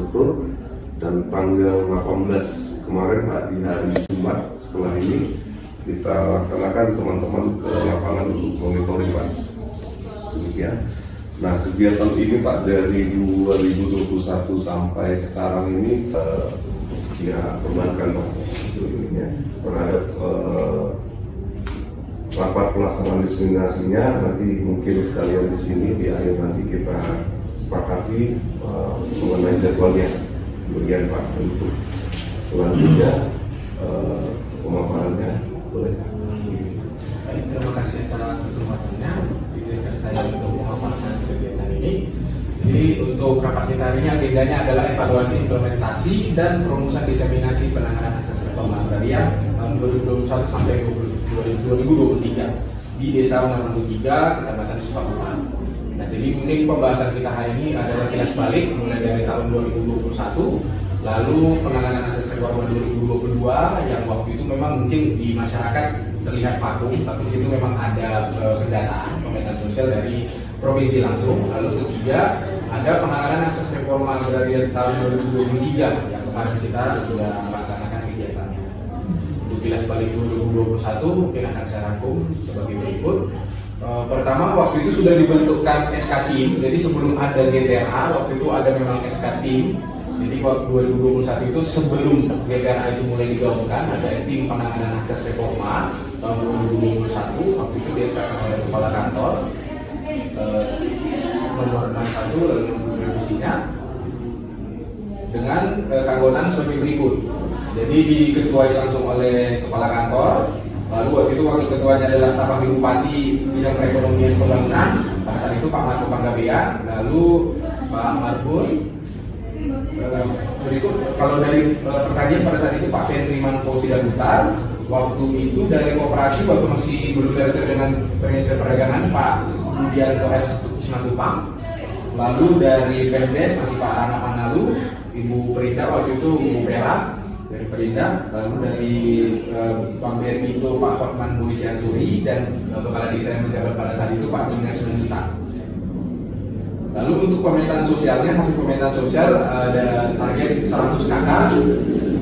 infrastruktur, dan tanggal 18 kemarin Pak, di hari Jumat setelah ini kita laksanakan teman-teman ke lapangan untuk monitoring Pak. Demikian. Nah, kegiatan ini Pak dari 2021 sampai sekarang ini ya perbankan Pak ya, terhadap rapat pelaksanaan diskriminasinya. Nanti mungkin sekalian di sini di akhir nanti kita sepakati mengenai jadwalnya. Kemudian Pak untuk selanjutnya pemaparannya boleh. Baik, terima kasih atas kesempatannya. Izinkan saya untuk memaparkan kegiatan ini. Jadi untuk rapat kita hari ini agendanya adalah evaluasi implementasi dan perumusan diseminasi penanganan akses reforma agraria tahun 2021 sampai 2023 di Desa Ungaran 3, Kecamatan Sukamukan. Nah, jadi mungkin pembahasan kita hari ini adalah kilas balik mulai dari tahun 2021, lalu penanganan akses reforma 2022 yang waktu itu memang mungkin di masyarakat terlihat vakum, tapi di situ memang ada pendataan pemetaan sosial dari provinsi langsung. Lalu ketiga ada penanganan akses reforma agraria tahun 2023 yang kemarin kita sudah melaksanakan kegiatannya. Untuk kilas balik 2021 mungkin akan saya rangkum sebagai berikut. Pertama, waktu itu sudah dibentukkan SK Tim. Jadi sebelum ada GTRA, waktu itu ada memang SK Tim. Jadi waktu 2021 itu sebelum GTRA itu mulai digaungkan, ada tim penanganan akses reforma tahun 2021. Waktu itu diajukan oleh kepala kantor nomor 61 lalu revisinya dengan keanggotaan sebagai berikut. Jadi diketuai langsung oleh kepala kantor. Lalu waktu itu wakil ketuanya adalah staf ahli bupati bidang perekonomian pembangunan. Pada saat itu Pak Marco Panggabean, lalu Pak Marbun. Berikut kalau dari pertanian pada saat itu Pak Fendri Manfo Sidabutar. Waktu itu dari koperasi waktu masih belum belajar dengan Perindustrian Perdagangan Pak Budianto S. Simatupang. Lalu dari Pemdes masih Pak Rana Panalu, Ibu Perinda waktu itu Bu Vera dari Perinda, lalu dari Bang Berni itu Pak Hotman Boisianturi, dan kepala desa yang menjabat pada saat itu Pak Junior Semenjuta. Lalu untuk pemetaan sosialnya, hasil pemetaan sosial ada target 100 KK.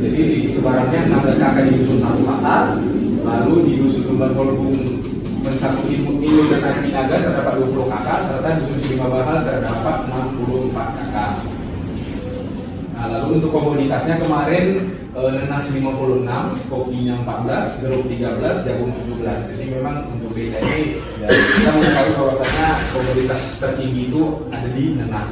Jadi di sebarannya 16 KK di dusun satu pasar, lalu di dusun Lumban Kolbung Mensatu Ilu dan Air Minaga terdapat 20 KK, serta di dusun Cilima Bahal terdapat 64 KK. Nah, lalu untuk komoditasnya kemarin nenas 56, kopinya 14, jeruk 13, jagung 17. Jadi memang untuk desa ini kita mengetahui bahwasanya komoditas tertinggi itu ada di nenas.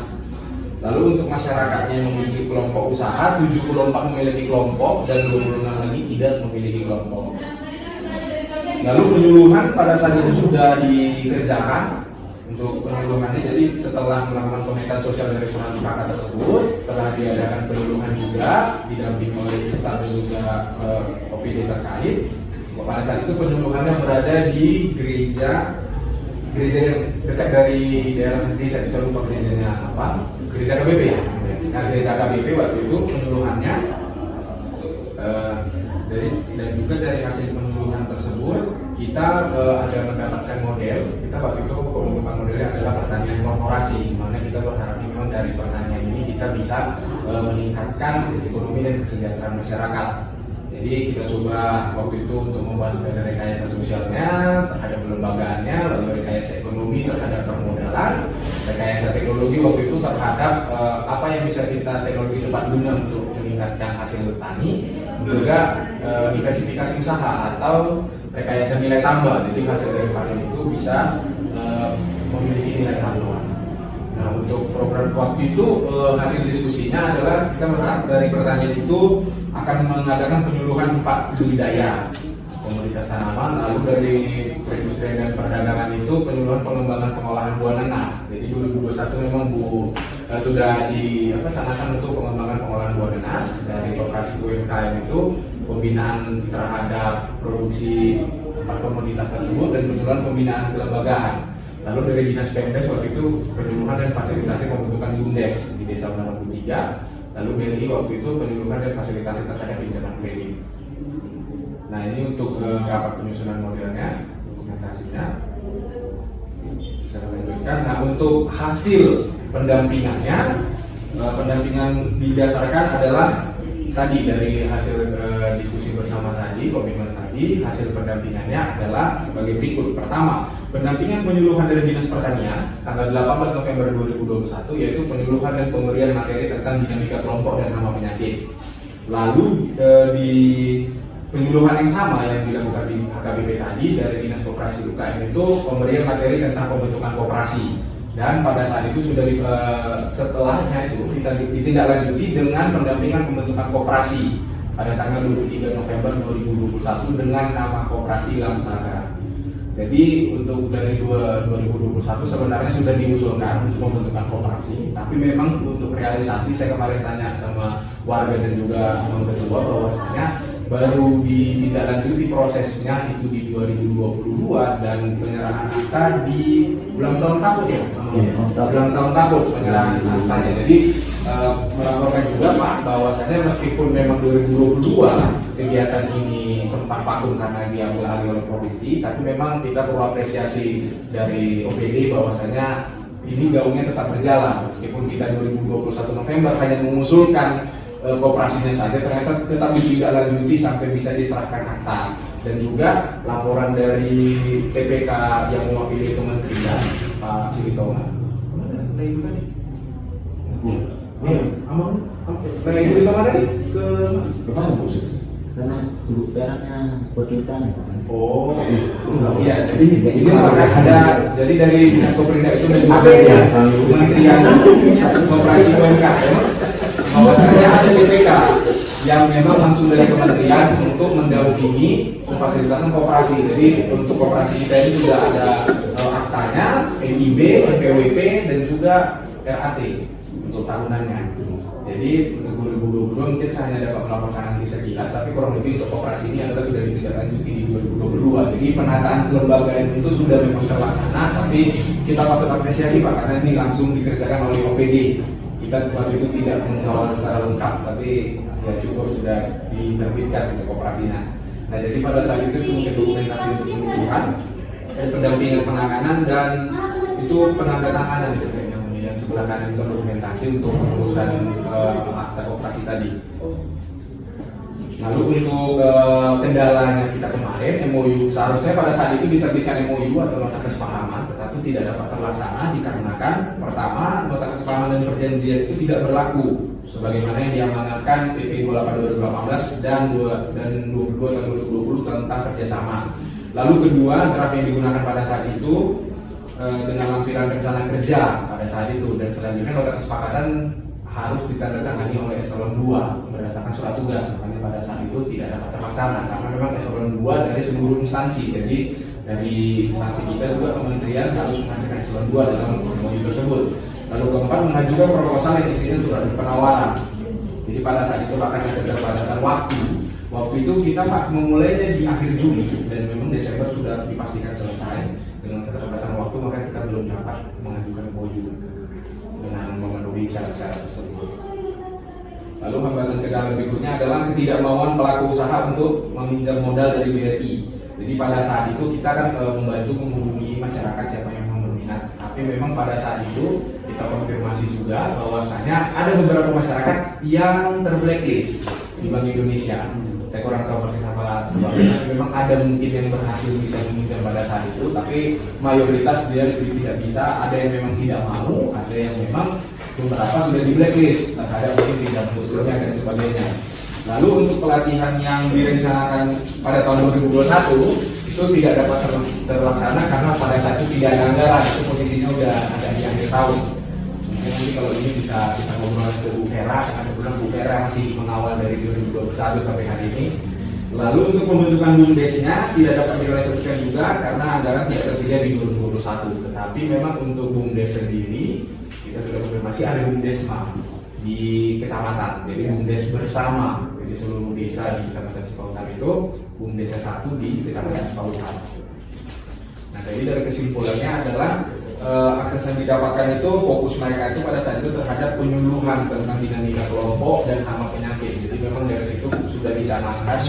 Lalu untuk masyarakatnya yang memiliki kelompok usaha, 74 memiliki kelompok dan 26 lagi tidak memiliki kelompok. Lalu penyuluhan pada saat itu sudah dikerjakan. Untuk penyuluhannya, jadi setelah melakukan pemetaan sosial dari 100 KK tersebut, telah diadakan penyuluhan juga didampingi oleh instansi juga OPD terkait. Pada saat itu penyuluhannya berada di gereja yang dekat dari daerah nanti saya bisa lupa gerejanya apa, gereja KBP ya. Nah, gereja KBP waktu itu penyuluhannya dan juga dari hasil penyuluhan tersebut kita ada mendapatkan model. Kita waktu itu pembentukan modelnya adalah pertanian korporasi, di mana kita berharap memang dari pertanian ini kita bisa meningkatkan ekonomi dan kesejahteraan masyarakat. Jadi kita coba waktu itu untuk membahas dari rekayasa sosialnya terhadap kelembagaannya, lalu rekayasa ekonomi terhadap permodalan, rekayasa teknologi waktu itu terhadap apa yang bisa kita teknologi tepat guna untuk meningkatkan hasil bertani, juga diversifikasi usaha atau rekayasa nilai tambah. Jadi hasil dari panen itu bisa memiliki nilai tambahan. Nah, untuk program waktu itu hasil diskusinya adalah kita berharap dari pertanian itu akan mengadakan penyuluhan 4 budidaya komoditas tanaman, lalu dari perindustrian dan perdagangan itu penyuluhan pengembangan pengolahan buah nanas. Jadi 2021 memang sudah dilaksanakan untuk pengembangan pengolahan buah nanas. Dari operasi UMKM itu pembinaan terhadap produksi 4 komoditas tersebut dan penyuluhan pembinaan kelembagaan. Lalu dari Dinas Pemdes waktu itu penyuluhan dan fasilitasi pembentukan BUMDes di Desa Ungaran 3. Lalu BRI waktu itu penyuluhan dan fasilitasi terhadap pinjaman kredit. Nah, ini untuk rapat penyusunan modelnya, dokumentasinya bisa dilanjutkan. Nah, untuk hasil pendampingannya Pendampingan didasarkan adalah tadi dari hasil diskusi bersama tadi, komitmen tadi, hasil pendampingannya adalah sebagai berikut. Pertama, pendampingan penyuluhan dari Dinas Pertanian tanggal 18 November 2021, yaitu penyuluhan dan pemberian materi tentang dinamika kelompok dan nama penyakit. Lalu di penyuluhan yang sama yang dilakukan di HKBP tadi dari Dinas Koperasi UKM itu pemberian materi tentang pembentukan koperasi. Dan pada saat itu sudah setelahnya itu kita ditindaklanjuti dengan pendampingan pembentukan koperasi pada tanggal 23 November 2021 dengan nama Koperasi Lamsaga. Jadi untuk dari 2021 sebenarnya sudah diusulkan untuk pembentukan koperasi, tapi memang untuk realisasi saya kemarin tanya sama warga dan juga ketua bahwasanya baru ditindaklanjuti prosesnya itu di 2022 dan penyerahan akta di bulan tahun takut ya, bulan tahun takut penyerahan aktanya. Jadi melaporkan juga Pak bahwasanya meskipun memang 2022 kegiatan ini sempat vakum karena diambil alih oleh provinsi, tapi memang kita perlu apresiasi dari OPD bahwasanya ini gaungnya tetap berjalan meskipun kita 2021 November hanya mengusulkan koperasinya saja, ternyata tetap ditindaklanjuti sampai bisa diserahkan akta. Dan juga laporan dari TPK yang mewakili kementerian Pak Silitonga. Nah itu tadi. Aman. Nah Silitonga tadi ke Bapak karena dulu perannya wakilkan. Oh, iya. Jadi ini ada. Jadi dari Dinas Koperinda itu dan juga dari Kementerian Koperasi UMKM. Bahwasanya ada TPK yang memang langsung dari kementerian untuk mendampingi memfasilitasi koperasi. Jadi untuk koperasi kita ini sudah ada aktanya, NIB, NPWP dan juga RAT untuk tahunannya. Jadi untuk 2022 mungkin saya hanya dapat melaporkan nanti sekilas, tapi kurang lebih untuk koperasi ini adalah sudah ditindaklanjuti di 2022. Jadi penataan kelembagaan itu sudah memang terlaksana, tapi kita patut apresiasi Pak karena ini langsung dikerjakan oleh OPD. Kita waktu itu tidak mengawal secara lengkap, tapi ya syukur sudah diterbitkan untuk koperasinya. Nah jadi pada saat itu mungkin dokumentasi untuk penyuluhan, pendampingan penanganan dan itu penandatanganan itu yang sebelah kanan itu dokumentasi untuk pengurusan akta koperasi tadi. Lalu untuk kendalanya kita kemarin MOU, seharusnya pada saat itu diterbitkan MOU atau nota kesepahaman, tetapi tidak dapat terlaksana dikarenakan pertama nota kesepahaman dan perjanjian itu tidak berlaku sebagaimana yang diamanatkan PP 28 2018 dan 22 tahun 2020 tentang kerjasama. Lalu kedua draft yang digunakan pada saat itu dengan lampiran rencana kerja pada saat itu, dan selanjutnya nota kesepakatan harus ditandatangani oleh eselon 2 berdasarkan surat tugas. Makanya pada saat itu tidak dapat terlaksana karena memang eselon 2 dari seluruh instansi. Jadi dari instansi kita juga kementerian harus menghadirkan eselon 2 dalam MOU tersebut. Lalu keempat, mengajukan proposal yang isinya surat penawaran. Jadi pada saat itu akan ada keterbatasan waktu. Waktu itu kita memulainya di akhir Juni dan memang Desember sudah dipastikan selesai. Dengan keterbatasan waktu maka kita belum dapat mengajukan MOU dengan memenuhi syarat-syarat tersebut. Lalu hambatan kendala berikutnya adalah ketidakmauan pelaku usaha untuk meminjam modal dari BRI. Jadi pada saat itu kita kan membantu menghubungi masyarakat siapa yang berminat. Tapi memang pada saat itu kita konfirmasi juga bahwasanya ada beberapa masyarakat yang terblacklist di Bank Indonesia. Saya kurang tahu persis apa sebabnya. Memang ada mungkin yang berhasil bisa meminjam pada saat itu, tapi mayoritas dia tidak bisa. Ada yang memang tidak mau, ada yang memang beberapa sudah di blacklist terhadap mungkin tidak mengusulnya dan sebagainya. Lalu untuk pelatihan yang direncanakan pada tahun 2021 itu tidak dapat terlaksana karena pada saat itu tidak ada anggaran, itu posisinya udah ada di akhir tahun. Nanti kalau ini bisa kita ngobrol ke Bu Vera, karena kebetulan Bu Vera masih mengawal dari 2021 sampai hari ini. Lalu untuk pembentukan BUMDes-nya tidak dapat direalisasikan juga karena anggaran tidak tersedia di 2021. Tetapi memang untuk BUMDes sendiri kita sudah konfirmasi ada BUMDesma di kecamatan. Jadi BUMDes bersama, jadi seluruh desa di Kecamatan Cipautan itu BUMDesnya satu di Kecamatan Cipautan. Nah, jadi dari kesimpulannya adalah akses yang didapatkan itu fokus mereka itu pada saat itu terhadap penyuluhan tentang dinamika kelompok dan hama penyakit. Jadi memang dari situ sudah dicanangkan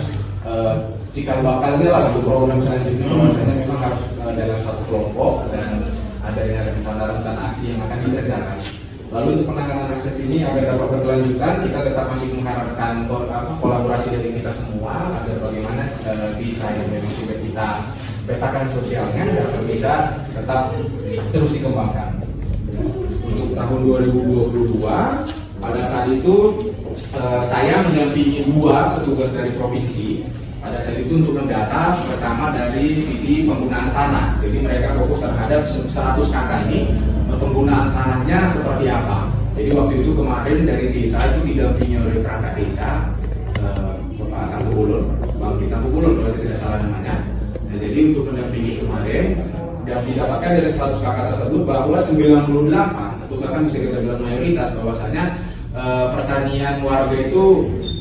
cikal bakalnya lah untuk program selanjutnya bahwasanya memang harus dalam satu kelompok dan adanya rencana aksi yang akan dikerjakan. Lalu untuk penanganan akses ini agar dapat berkelanjutan, kita tetap masih mengharapkan kolaborasi dari kita semua agar bagaimana desa yang memang sudah kita petakan sosialnya dapat bisa tetap terus dikembangkan. Untuk tahun 2022 pada saat itu saya mendampingi 2 petugas dari provinsi. Pada saat itu untuk mendata pertama dari sisi penggunaan tanah. Jadi mereka fokus terhadap 100 KK ini penggunaan tanahnya seperti apa. Jadi waktu itu kemarin dari desa itu didampingi oleh perangkat desa Bapak Tangguhulun, Bang Tangguhulun kalau tidak salah namanya. Nah, jadi untuk mendampingi kemarin dan didapatkan dari 100 KK tersebut bahwa 98 itu kan bisa kita bilang mayoritas bahwasanya pertanian warga itu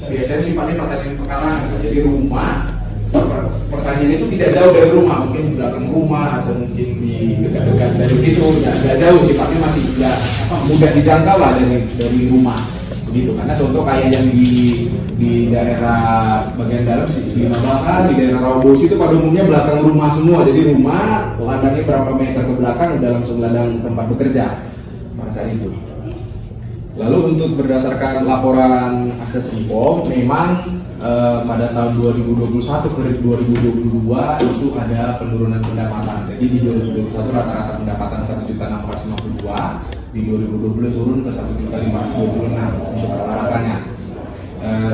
biasanya sifatnya pertanian pekarangan. Jadi rumah pertanian itu tidak jauh dari rumah, mungkin di belakang rumah atau mungkin di dekat-dekat dari situ, tidak jauh, sifatnya masih mudah dijangkau lah dari rumah. Begitu, karena contoh kayak yang di daerah bagian dalam sisi Mabakan, di daerah Raubos itu pada umumnya belakang rumah semua. Jadi rumah ladangnya berapa meter ke belakang udah langsung ladang tempat bekerja pada saat itu. Lalu untuk berdasarkan laporan akses info, memang pada tahun 2021 ke 2022 itu ada penurunan pendapatan. Jadi di 2021 rata-rata pendapatan 1.652, di 2020 turun ke 1.526 untuk rata-ratanya.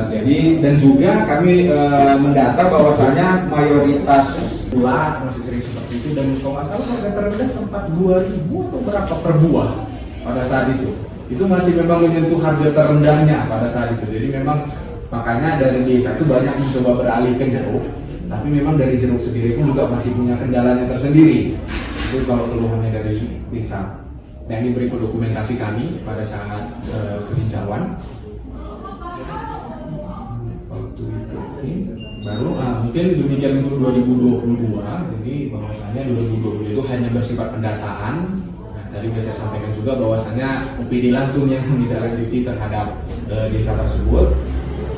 Jadi dan juga kami mendata bahwasanya mayoritas buah masih sering seperti itu, dan kalau nggak salah harga terendah sempat 2.000 atau berapa per buah pada saat itu. Itu masih memang menyentuh harga terendahnya pada saat itu. Jadi memang makanya dari desa itu banyak mencoba beralih ke jeruk, tapi memang dari jeruk sendiri pun juga masih punya kendalanya tersendiri. Itu kalau keluhannya dari desa. Dan ini berikut dokumentasi kami pada saat peninjauan. Waktu itu baru mungkin demikian untuk 2022. Jadi bahwasanya 2020 itu hanya bersifat pendataan. Tadi sudah saya sampaikan juga bahwasanya OPD langsung yang menindaklanjuti terhadap desa tersebut.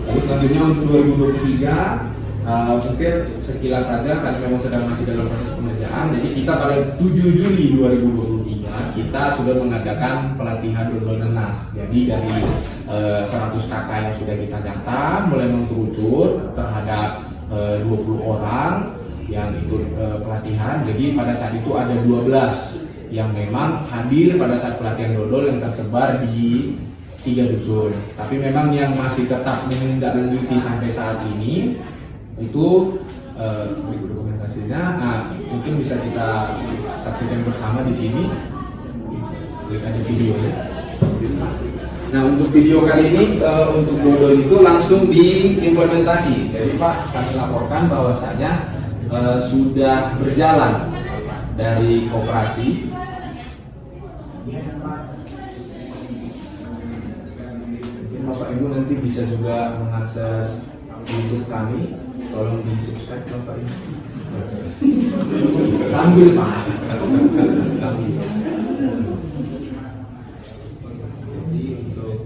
Lalu selanjutnya untuk 2023 mungkin sekilas saja karena memang sedang masih dalam proses pengerjaan. Jadi kita pada 7 Juli 2023 kita sudah mengadakan pelatihan dodol nenas. Jadi dari 100 KK yang sudah kita data mulai mengkerucut terhadap 20 orang yang ikut pelatihan. Jadi pada saat itu ada 12 yang memang hadir pada saat pelatihan dodol yang tersebar di 3 dusun. Tapi memang yang masih tetap menindaklanjuti sampai saat ini itu berikut dokumentasinya. Mungkin bisa kita saksikan bersama di sini. Klik aja videonya. Nah, untuk video kali ini untuk dodol itu langsung diimplementasi. Jadi Pak, kami laporkan bahwasanya sudah berjalan dari koperasi. Mungkin Bapak Ibu nanti bisa juga mengakses YouTube kami, tolong di subscribe Bapak Ibu. Sambil Pak. Sambil. Jadi untuk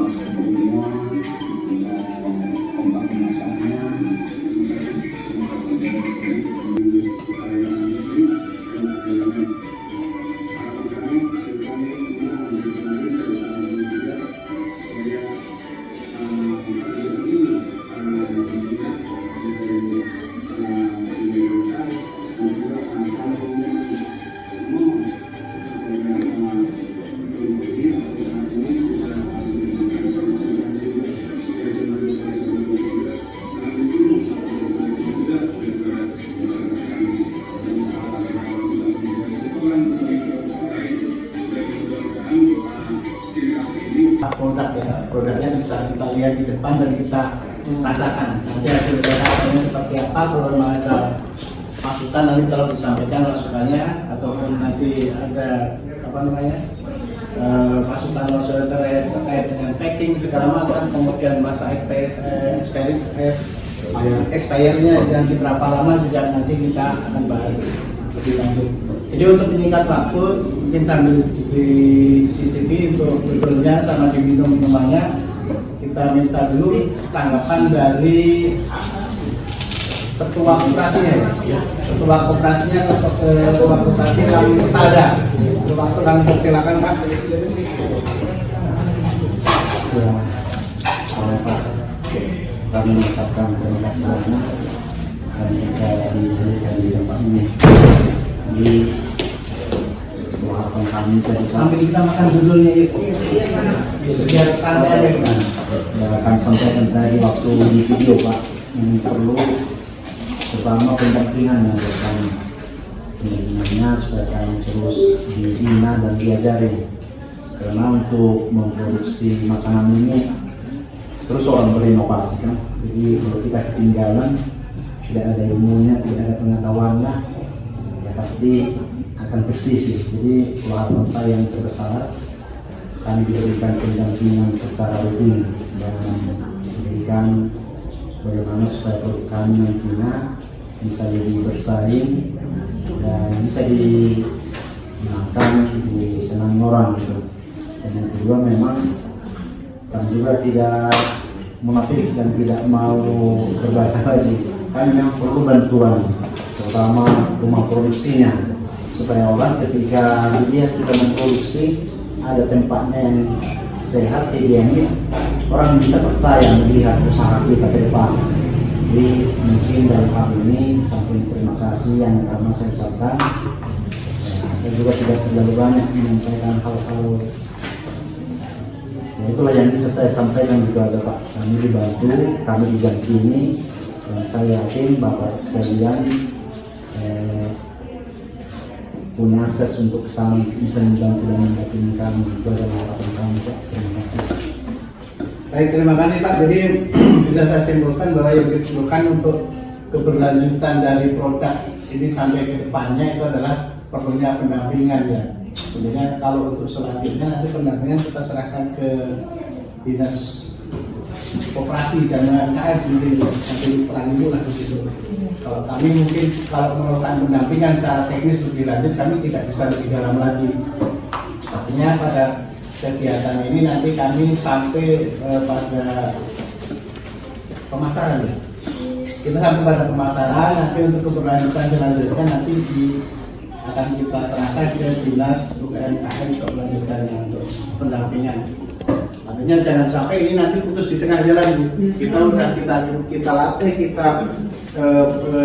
sebelumnya tempat pemasarannya produknya bisa kita lihat di depan dan kita rasakan nanti hasil rasakannya seperti apa. Kalau memang ada masukan nanti kalau disampaikan masukannya, ataupun nanti ada masukan terkait dengan packing segala macam, kemudian masa expirednya nanti berapa lama juga nanti kita akan bahas lebih lanjut. Jadi untuk menyingkat waktu, mungkin sambil dicicipi untuk duduknya sama diminum minumannya, kita minta dulu tanggapan dari ketua koperasinya ya. Ketua koperasinya atau ketua koperasi kami Sada. Waktu kami persilakan Pak. Ya, Pak. Kami mengucapkan terima kasih banyak dan bisa diberikan di tempat ini. Jadi harapan kami jadi Sambil kita makan dulunya ya. Biar santai aja kan. Ya, kami sampaikan tadi waktu di video Pak, yang perlu pertama pendampingan dari kami, pendampingannya supaya kami terus dibina dan diajari, karena untuk memproduksi makanan ini terus orang berinovasi kan. Jadi kalau kita ketinggalan, tidak ada ilmunya, tidak ada pengetahuannya, ya pasti akan tersisih. Jadi harapan saya yang terbesar, kami diberikan pendampingan secara rutin dan diberikan bagaimana supaya produk kami nantinya bisa lebih bersaing dan bisa dimakan, disenangi orang gitu. Dan yang kedua, memang kami juga tidak munafik dan tidak mau berbahasa-basi. Kami memang perlu bantuan, terutama rumah produksinya, supaya orang ketika dia kita memproduksi ada tempatnya yang sehat, higienis, orang bisa percaya melihat usaha kita ke depan. Jadi mungkin dalam hal ini samping terima kasih yang karena saya ucapkan, saya juga tidak terlalu banyak menyampaikan hal-hal. Ya, itulah yang bisa saya sampaikan gitu aja Pak. Kami dibantu, kami didampingi, dan saya yakin Bapak sekalian punya akses untuk kesana, bisa membantu dan mendampingi kami. Itu adalah harapan kami Pak. Terima kasih. Baik, terima kasih Pak. Jadi bisa saya simpulkan bahwa yang diperlukan untuk keberlanjutan dari produk ini sampai ke depannya itu adalah perlunya pendampingan ya. Kemudian kalau untuk selanjutnya nanti pendampingan kita serahkan ke dinas koperasi dan UMKM mungkin nanti peran itu lah begitu. Kalau kami mungkin kalau memerlukan pendampingan secara teknis lebih lanjut, kami tidak bisa lebih dalam lagi. Artinya pada kegiatan ini nanti kami sampai pada pemasaran ya. Kita sampai pada pemasaran, nanti untuk keberlanjutan selanjutnya nanti akan kita serahkan ke dinas UMKM untuk melanjutkannya untuk pendampingan. Artinya jangan sampai ini nanti putus di tengah jalan. Kita udah kita latih, kita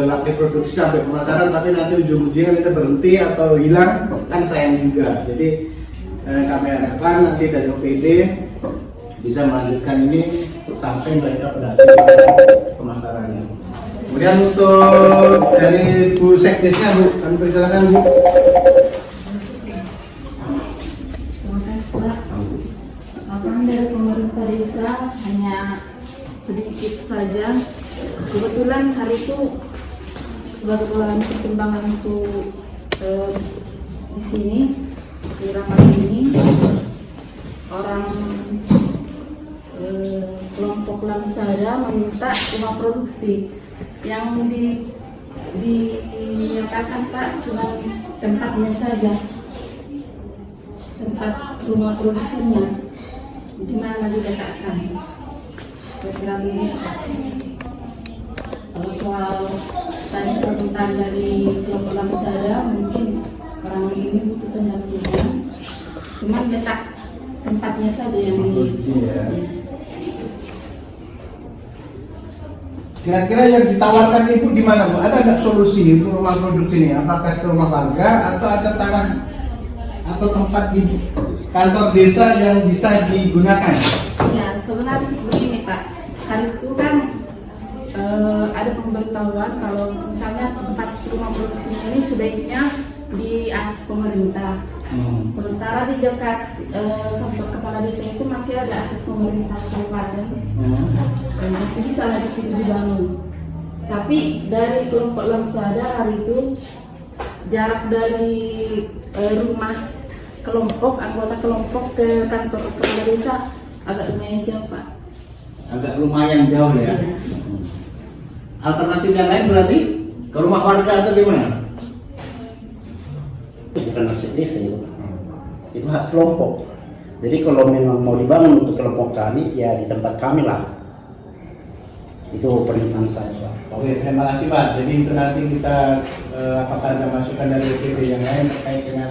latih produksi sampai pemasaran, tapi nanti ujung-ujungnya kita berhenti atau hilang, kan sayang juga. Jadi kami harapkan nanti dari OPD bisa melanjutkan ini sampai mereka berhasil pemasarannya. Kemudian untuk dari Bu Sekdesnya Bu, kami persilakan Bu. Laporan dari pemerintah desa hanya sedikit saja. Kebetulan hari itu sebagai pertimbangan untuk di sini di rapat ini orang kelompok Lansada meminta rumah produksi yang dinyatakan Pak cuma tempatnya saja, tempat rumah produksinya. di mana diletakkan. Kira-kira begitu. Kalau soal tadi permintaan dari kelompok Lamsara, mungkin orang ini butuh pendampingan. Cuman letak tempatnya saja yang Kira-kira yang ditawarkan ibu di mana bu? Ada nggak solusi untuk rumah produksi ini? Apakah ke rumah warga atau ada tanah atau tempat di kantor desa yang bisa digunakan? Ya, sebenarnya begini Pak. Hari itu kan ada pemberitahuan kalau misalnya tempat rumah produksi ini sebaiknya di aset pemerintah. Sementara di dekat kantor kepala desa itu masih ada aset pemerintah kabupaten, dan masih bisa lah di situ dibangun. Tapi dari kelompok Lamsada hari itu jarak dari rumah kelompok, anggota kelompok ke kantor kepala desa agak lumayan jauh Pak. Agak lumayan jauh ya. Iya. Alternatif yang lain berarti ke rumah warga atau gimana? Bukan aset desa itu hak kelompok. Jadi kalau memang mau dibangun untuk kelompok kami, ya di tempat kami lah. Itu permintaan saya. Oke, terima kasih Pak. Jadi itu nanti kita apakah ada masukan dari DPP yang lain terkait dengan